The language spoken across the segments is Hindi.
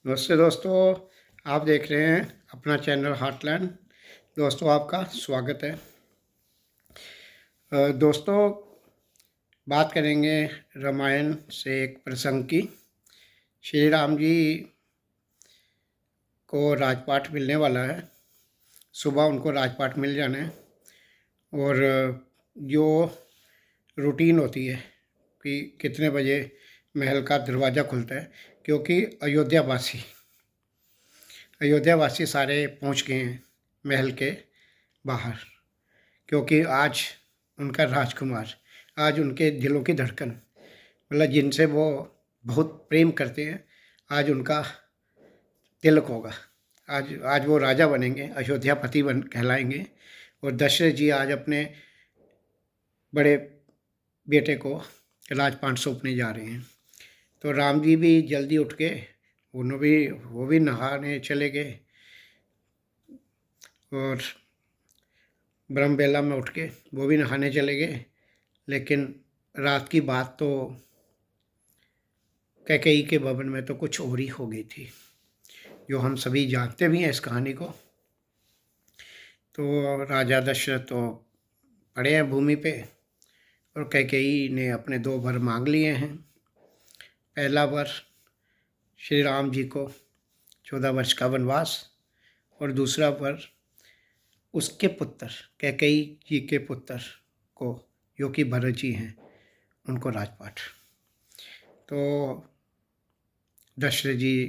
नमस्ते दोस्तों, आप देख रहे हैं अपना चैनल हार्टलैंड। दोस्तों आपका स्वागत है। दोस्तों बात करेंगे रामायण से एक प्रसंग की। श्री राम जी को राजपाट मिलने वाला है। सुबह उनको राजपाट मिल जाना है और जो रूटीन होती है कि कितने बजे महल का दरवाज़ा खुलता है, क्योंकि अयोध्यावासी सारे पहुंच गए हैं महल के बाहर, क्योंकि आज उनका राजकुमार, आज उनके दिलों की धड़कन, मतलब जिनसे वो बहुत प्रेम करते हैं, आज उनका तिलक होगा। आज आज वो राजा बनेंगे, अयोध्यापति बन कहलाएंगे। और दशरथ जी आज अपने बड़े बेटे को राजपाट सौंपने जा रहे हैं। तो राम जी भी जल्दी उठ के वो भी नहाने चले गए और ब्रह्मबेला में उठ के वो भी नहाने चले गए। लेकिन रात की बात तो कैकेयी के भवन में तो कुछ और ही हो गई थी, जो हम सभी जानते भी हैं इस कहानी को। तो राजा दशरथ तो पड़े हैं भूमि पे और कैकेयी ने अपने 2 वर मांग लिए हैं। पहला वर श्री राम जी को 14 वर्ष का वनवास, और दूसरा वर उसके पुत्र कैकेयी जी के पुत्र को, जो कि भरत जी हैं, उनको राजपाट। तो दशरथ जी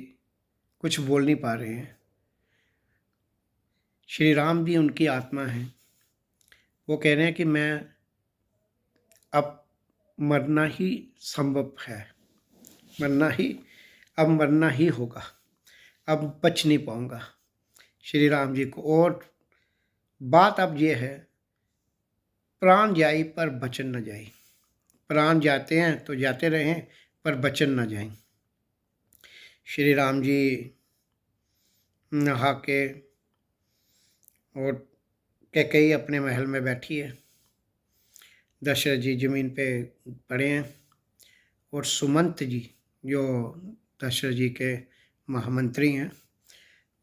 कुछ बोल नहीं पा रहे हैं। श्री राम भी उनकी आत्मा है। वो कह रहे हैं कि मैं अब मरना ही संभव है, अब मरना ही होगा, अब बच नहीं पाऊंगा श्री राम जी को। और बात अब ये है, प्राण जाई पर बचन न जाई। प्राण जाते हैं तो जाते रहें, पर बचन न जाएं। श्री राम जी नहा के और कैकेयी अपने महल में बैठी है, दशरथ जी जमीन पे पड़े हैं, और सुमंत जी जो दशरथ जी के महामंत्री हैं,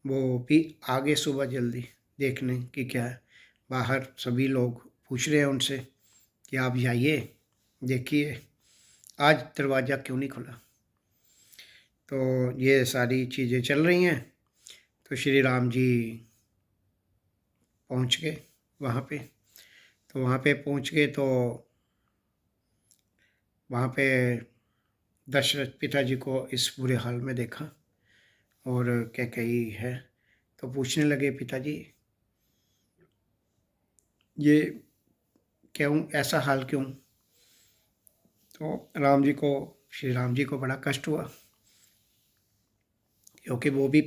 वो भी आगे सुबह जल्दी देखने कि क्या है। बाहर सभी लोग पूछ रहे हैं उनसे कि आप जाइए देखिए आज दरवाज़ा क्यों नहीं खुला। तो ये सारी चीज़ें चल रही हैं। तो श्री राम जी पहुंच गए वहाँ पे। तो वहाँ पे पहुंच गए तो वहाँ पे दशरथ पिताजी को इस बुरे हाल में देखा और कैकेयी है। तो पूछने लगे, पिताजी ये क्यों, ऐसा हाल क्यों? तो श्री राम जी को बड़ा कष्ट हुआ, क्योंकि वो भी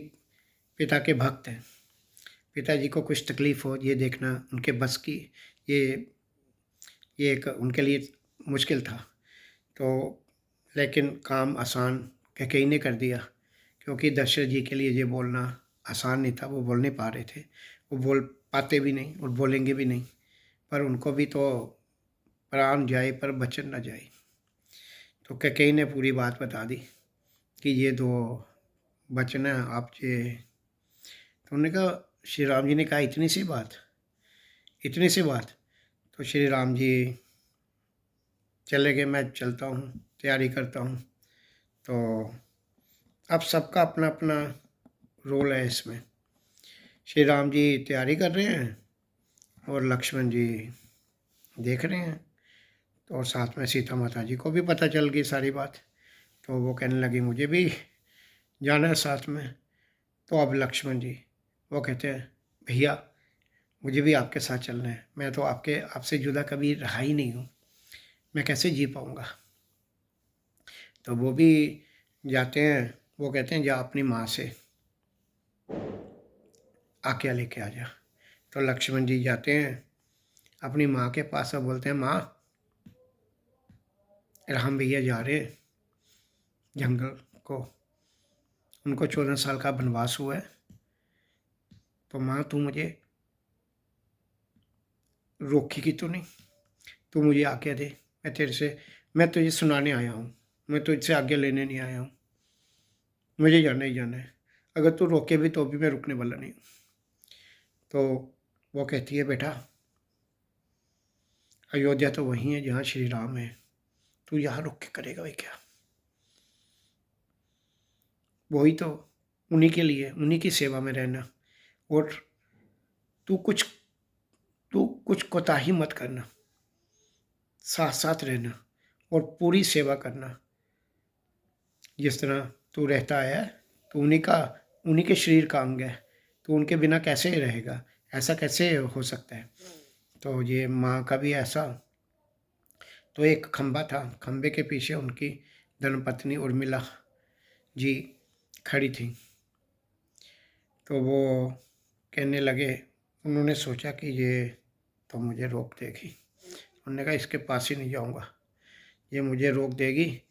पिता के भक्त हैं। पिताजी को कुछ तकलीफ़ हो ये देखना उनके बस की, ये एक उनके लिए मुश्किल था। तो लेकिन काम आसान कैकेयी ने कर दिया, क्योंकि दशरथ जी के लिए ये बोलना आसान नहीं था। वो बोल नहीं पा रहे थे, वो बोल पाते भी नहीं और बोलेंगे भी नहीं। पर उनको भी तो प्राण जाए पर बचन न जाए। तो कैकेयी ने पूरी बात बता दी कि ये 2 वचन है आप ये। तो उन्होंने कहा, श्री राम जी ने कहा, इतनी सी बात। तो श्री राम जी चले गए, मैं चलता हूँ, तैयारी करता हूँ। तो अब सबका अपना अपना रोल है इसमें। श्री राम जी तैयारी कर रहे हैं और लक्ष्मण जी देख रहे हैं। तो और साथ में सीता माता जी को भी पता चल गई सारी बात। तो वो कहने लगी, मुझे भी जाना है साथ में। तो अब लक्ष्मण जी वो कहते हैं, भैया मुझे भी आपके साथ चलना है, मैं तो आपसे जुदा कभी रहा ही नहीं हूँ, मैं कैसे जी पाऊँगा। तो वो भी जाते हैं। वो कहते हैं, जा अपनी माँ से आज्ञा लेके आ जा। तो लक्ष्मण जी जाते हैं अपनी माँ के पास और बोलते हैं, माँ राम भैया जा रहे हैं जंगल को, उनको 14 साल का वनवास हुआ है। तो माँ तू मुझे रोकेगी तो नहीं, तू मुझे आज्ञा दे, मैं तुझे सुनाने आया हूँ, मैं तुझसे आज्ञा लेने नहीं आया हूँ, मुझे जाना ही जाना है। अगर तू रोके भी तो भी मैं रुकने वाला नहीं हूँ। तो वो कहती है, बेटा अयोध्या तो वहीं है जहाँ श्री राम है, तू यहाँ रुक के करेगा भाई क्या? वही तो, उन्हीं के लिए, उन्हीं की सेवा में रहना। और तू कुछ तू कुछ कोताही मत करना, साथ साथ रहना और पूरी सेवा करना। जिस तरह तू रहता आया है, तो उन्हीं के शरीर का अंग है, तो उनके बिना कैसे रहेगा? ऐसा कैसे हो सकता है? तो ये माँ का भी ऐसा। तो एक खंबा था, खंबे के पीछे उनकी धर्मपत्नी उर्मिला जी खड़ी थी। तो वो कहने लगे, उन्होंने सोचा कि ये तो मुझे रोक देगी। उन्होंने कहा इसके पास ही नहीं जाऊंगा, ये मुझे रोक देगी,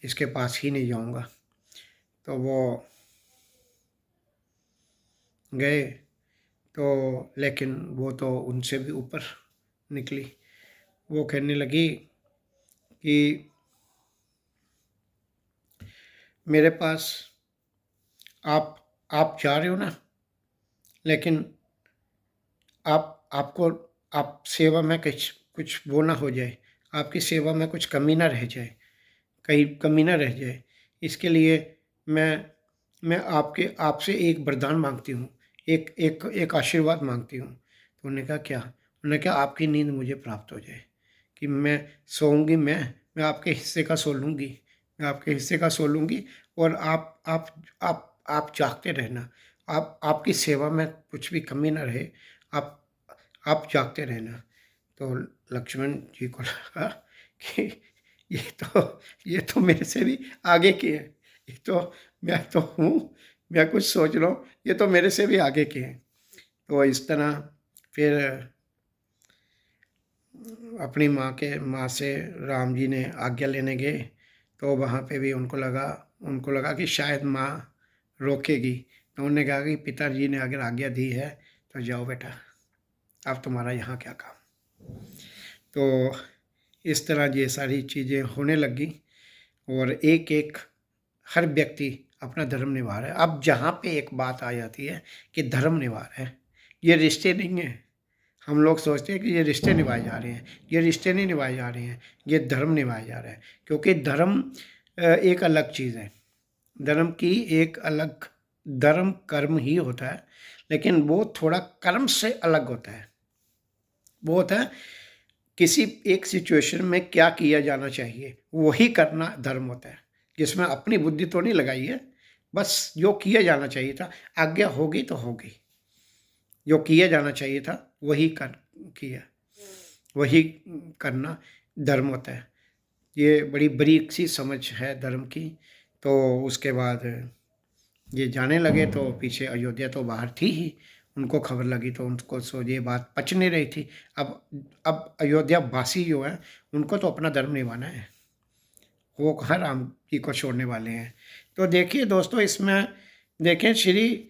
इसके पास ही नहीं जाऊंगा। तो वो गए, तो लेकिन वो तो उनसे भी ऊपर निकली। वो कहने लगी कि मेरे पास आप जा रहे हो ना, लेकिन आपको आप सेवा में कुछ वो ना हो जाए, आपकी सेवा में कुछ कमी ना रह जाए, कहीं कमी ना रह जाए। इसके लिए मैं आपसे एक वरदान मांगती हूँ, एक एक एक आशीर्वाद मांगती हूँ। तो उन्होंने कहा क्या? उन्होंने कहा आपकी नींद मुझे प्राप्त हो जाए, कि मैं सोऊंगी, मैं आपके हिस्से का सो लूँगी, मैं आपके हिस्से का सो लूँगी, और आप जागते रहना, आपकी सेवा में कुछ भी कमी ना रहे, आप आप जागते रहना। तो लक्ष्मण जी को लगा कि ये तो मेरे से भी आगे के हैं, ये तो मैं तो हूँ, मैं कुछ सोच रहा हूँ, ये तो मेरे से भी आगे के हैं। तो इस तरह फिर अपनी माँ से राम जी ने आज्ञा लेने गए। तो वहाँ पे भी उनको लगा कि शायद माँ रोकेगी। तो उन्होंने कहा कि पिताजी ने अगर आज्ञा दी है तो जाओ बेटा, अब तुम्हारा यहाँ क्या काम। तो इस तरह ये सारी चीज़ें होने लगी, और एक एक हर व्यक्ति अपना धर्म निभा रहा है। अब जहाँ पे एक बात आ जाती है कि धर्म निभा रहे हैं, ये रिश्ते नहीं हैं। हम लोग सोचते हैं कि ये रिश्ते निभाए जा रहे हैं, ये रिश्ते नहीं निभाए जा रहे हैं, ये धर्म निभाया जा रहा है। क्योंकि धर्म एक अलग चीज़ है, धर्म की एक अलग, धर्म कर्म ही होता है, लेकिन वो थोड़ा कर्म से अलग होता है। वो होता है किसी एक सिचुएशन में क्या किया जाना चाहिए वही करना धर्म होता है, जिसमें अपनी बुद्धि तो नहीं लगाई है, बस जो किया जाना चाहिए था, आज्ञा होगी तो होगी, जो किया जाना चाहिए था वही किया, वही करना धर्म होता है। ये बड़ी बारीक सी समझ है धर्म की। तो उसके बाद ये जाने लगे, तो पीछे अयोध्या तो बाहर थी ही, उनको खबर लगी तो उनको सो ये बात पच नहीं रही थी। अब अयोध्या वासी जो है उनको तो अपना धर्म निभाना है, वो कहाँ राम जी को छोड़ने वाले हैं। तो देखिए दोस्तों, इसमें देखें श्री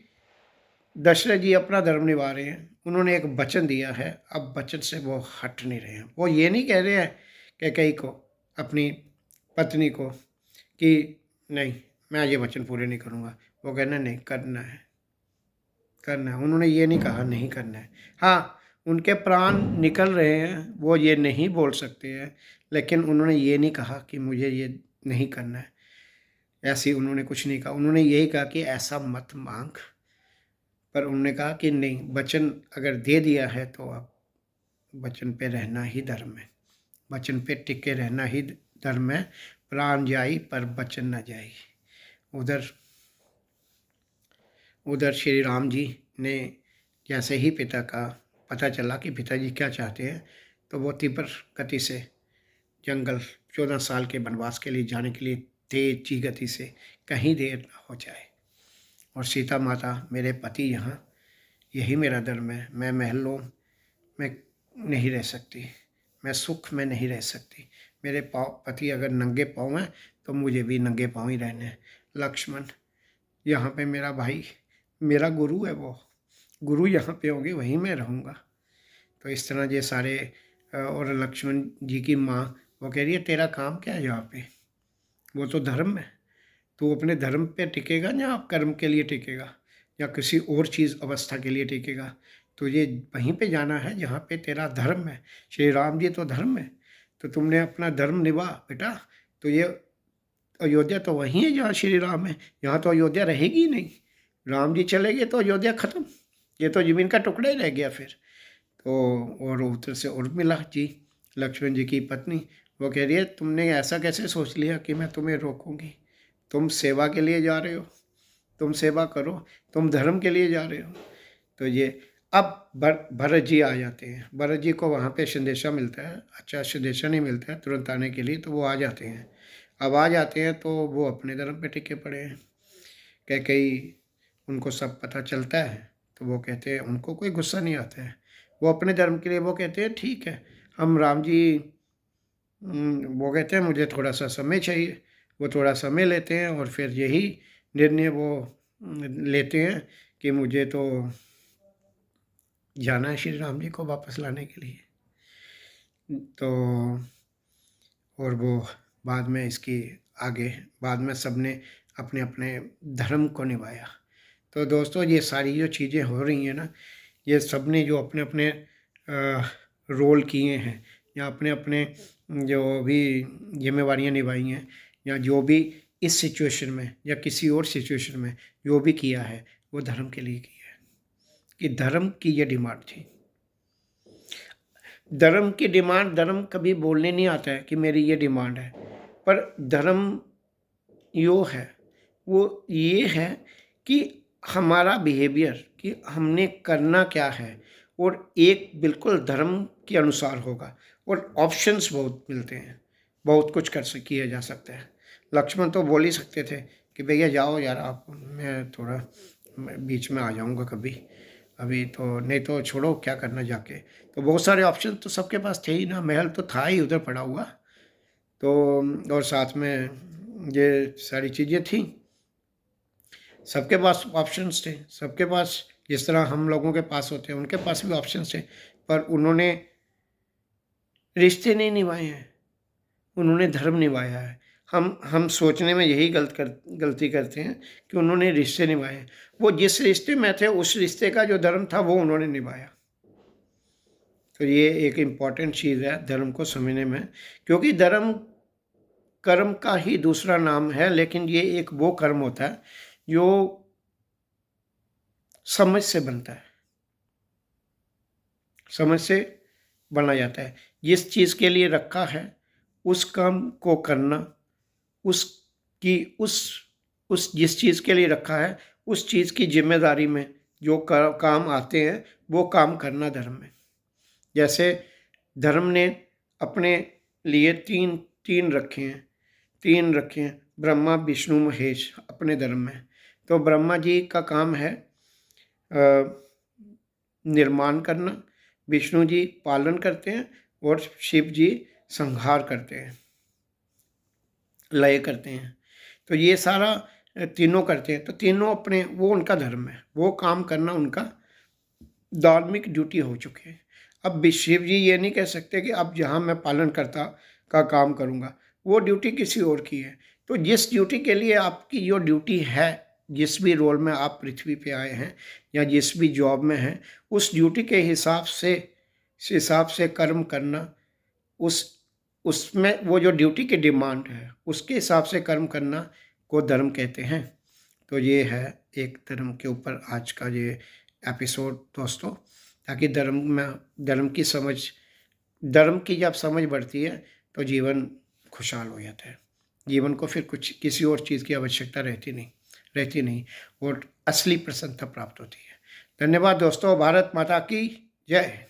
दशरथ जी अपना धर्म निभा रहे हैं, उन्होंने एक वचन दिया है, अब वचन से वो हट नहीं रहे हैं। वो ये नहीं कह रहे हैं कैकेयी को, अपनी पत्नी को, कि नहीं मैं ये वचन पूरे नहीं करूँगा। वो कहना नहीं, करना है, करना है। उन्होंने ये नहीं कहा नहीं करना है। हाँ, उनके प्राण निकल रहे हैं, वो ये नहीं बोल सकते हैं, लेकिन उन्होंने ये नहीं कहा कि मुझे ये नहीं करना है। ऐसी उन्होंने कुछ नहीं कहा, उन्होंने यही कहा कि ऐसा मत मांग। पर उन्होंने कहा कि नहीं, वचन अगर दे दिया है तो अब वचन पे रहना ही धर्म है, वचन पे टिके रहना ही धर्म है। प्राण जाई पर वचन न जाई। उधर उधर श्री राम जी ने जैसे ही पिता का पता चला कि पिताजी क्या चाहते हैं, तो वो तीव्र गति से जंगल 14 साल के वनवास के लिए जाने के लिए तेजी गति से, कहीं देर न हो जाए। और सीता माता, मेरे पति यहाँ, यही मेरा धर्म है, मैं महलों में नहीं रह सकती, मैं सुख में नहीं रह सकती। मेरे पति अगर नंगे पाँव हैं तो मुझे भी नंगे पाँव ही रहने हैं। लक्ष्मण, यहाँ पे मेरा भाई, मेरा गुरु है, वो गुरु यहाँ पे होंगे, वहीं मैं रहूँगा। तो इस तरह ये सारे और लक्ष्मण जी की माँ वो कह रही है तेरा काम क्या है यहाँ पे, वो तो धर्म है, तू अपने धर्म पे टिकेगा या आप कर्म के लिए टिकेगा। या किसी और चीज़ अवस्था के लिए टिकेगा। तुझे वहीं पे जाना है जहाँ पे तेरा धर्म है। श्री राम जी तो धर्म है, तो तुमने अपना धर्म निभा बेटा। तो ये अयोध्या तो वहीं है जहाँ श्री राम है, यहाँ तो अयोध्या रहेगी ही नहीं। राम जी चले गए तो अयोध्या खत्म, ये तो ज़मीन का टुकड़ा ही रह गया फिर। तो और उधर से उर्मिला जी, लक्ष्मण जी की पत्नी, वो कह रही है तुमने ऐसा कैसे सोच लिया कि मैं तुम्हें रोकूंगी? तुम सेवा के लिए जा रहे हो, तुम सेवा करो, तुम धर्म के लिए जा रहे हो। तो ये अब भरत जी आ जाते हैं। भरत जी को वहाँ पे संदेशा मिलता है, अच्छा संदेशा नहीं मिलता है तुरंत आने के लिए, तो वो आ जाते हैं। अब आ जाते हैं तो वो अपने धर्म पे टिके पड़े हैं। कैकेयी, उनको सब पता चलता है, तो वो कहते हैं, उनको कोई गुस्सा नहीं आता है, वो अपने धर्म के लिए वो कहते हैं ठीक है, हम राम जी वो कहते हैं मुझे थोड़ा सा समय चाहिए। वो थोड़ा समय लेते हैं और फिर यही निर्णय वो लेते हैं कि मुझे तो जाना है श्री राम जी को वापस लाने के लिए। तो और वो बाद में इसकी आगे बाद में सबने अपने अपने धर्म को निभाया। तो दोस्तों ये सारी जो चीज़ें हो रही हैं ना, ये सब ने जो अपने अपने रोल किए हैं या अपने अपने जो भी जिम्मेवारियां निभाई हैं, या जो भी इस सिचुएशन में या किसी और सिचुएशन में जो भी किया है वो धर्म के लिए किया है। कि धर्म की ये डिमांड थी। धर्म की डिमांड, धर्म कभी बोलने नहीं आता है कि मेरी ये डिमांड है, पर धर्म यो है, वो ये है कि हमारा बिहेवियर, कि हमने करना क्या है, और एक बिल्कुल धर्म के अनुसार होगा। और ऑप्शंस बहुत मिलते हैं, बहुत कुछ किया जा सकता है। लक्ष्मण तो बोल ही सकते थे कि भैया जाओ यार आप, मैं थोड़ा बीच में आ जाऊंगा कभी, अभी तो नहीं तो छोड़ो क्या करना जाके। तो बहुत सारे ऑप्शन तो सबके पास थे ही ना, महल तो था ही उधर पड़ा हुआ, तो और साथ में ये सारी चीज़ें थी, सबके पास ऑप्शंस थे, सबके पास जिस तरह हम लोगों के पास होते हैं उनके पास भी ऑप्शंस थे। पर उन्होंने रिश्ते नहीं निभाए हैं, उन्होंने धर्म निभाया है। हम सोचने में यही गलती करते हैं कि उन्होंने रिश्ते निभाए। वो जिस रिश्ते में थे उस रिश्ते का जो धर्म था वो उन्होंने निभाया। तो ये एक इम्पॉर्टेंट चीज़ है धर्म को समझने में, क्योंकि धर्म कर्म का ही दूसरा नाम है, लेकिन ये एक वो कर्म होता है जो समझ से बनता है, समझ से बना जाता है। जिस चीज़ के लिए रखा है उस काम को करना, उस जिस चीज़ के लिए रखा है उस चीज़ की जिम्मेदारी में जो काम आते हैं वो काम करना धर्म है। जैसे धर्म ने अपने लिए तीन रखे हैं, ब्रह्मा विष्णु महेश अपने धर्म में। तो ब्रह्मा जी का काम है निर्माण करना, विष्णु जी पालन करते हैं और शिव जी संहार करते हैं, लय करते हैं। तो ये सारा तीनों करते हैं, तो तीनों अपने वो उनका धर्म है, वो काम करना उनका धार्मिक ड्यूटी हो चुके हैं। अब शिव जी ये नहीं कह सकते कि अब जहाँ मैं पालन करता का काम करूँगा, वो ड्यूटी किसी और की है। तो जिस ड्यूटी के लिए आपकी जो ड्यूटी है, जिस भी रोल में आप पृथ्वी पे आए हैं या जिस भी जॉब में हैं, उस ड्यूटी के हिसाब से कर्म करना, उसमें वो जो ड्यूटी की डिमांड है उसके हिसाब से कर्म करना को धर्म कहते हैं। तो ये है एक धर्म के ऊपर आज का ये एपिसोड दोस्तों, ताकि धर्म की जब समझ बढ़ती है तो जीवन खुशहाल हो जाता है। जीवन को फिर किसी और चीज़ की आवश्यकता रहती नहीं और असली प्रसन्नता प्राप्त होती है। धन्यवाद दोस्तों। भारत माता की जय।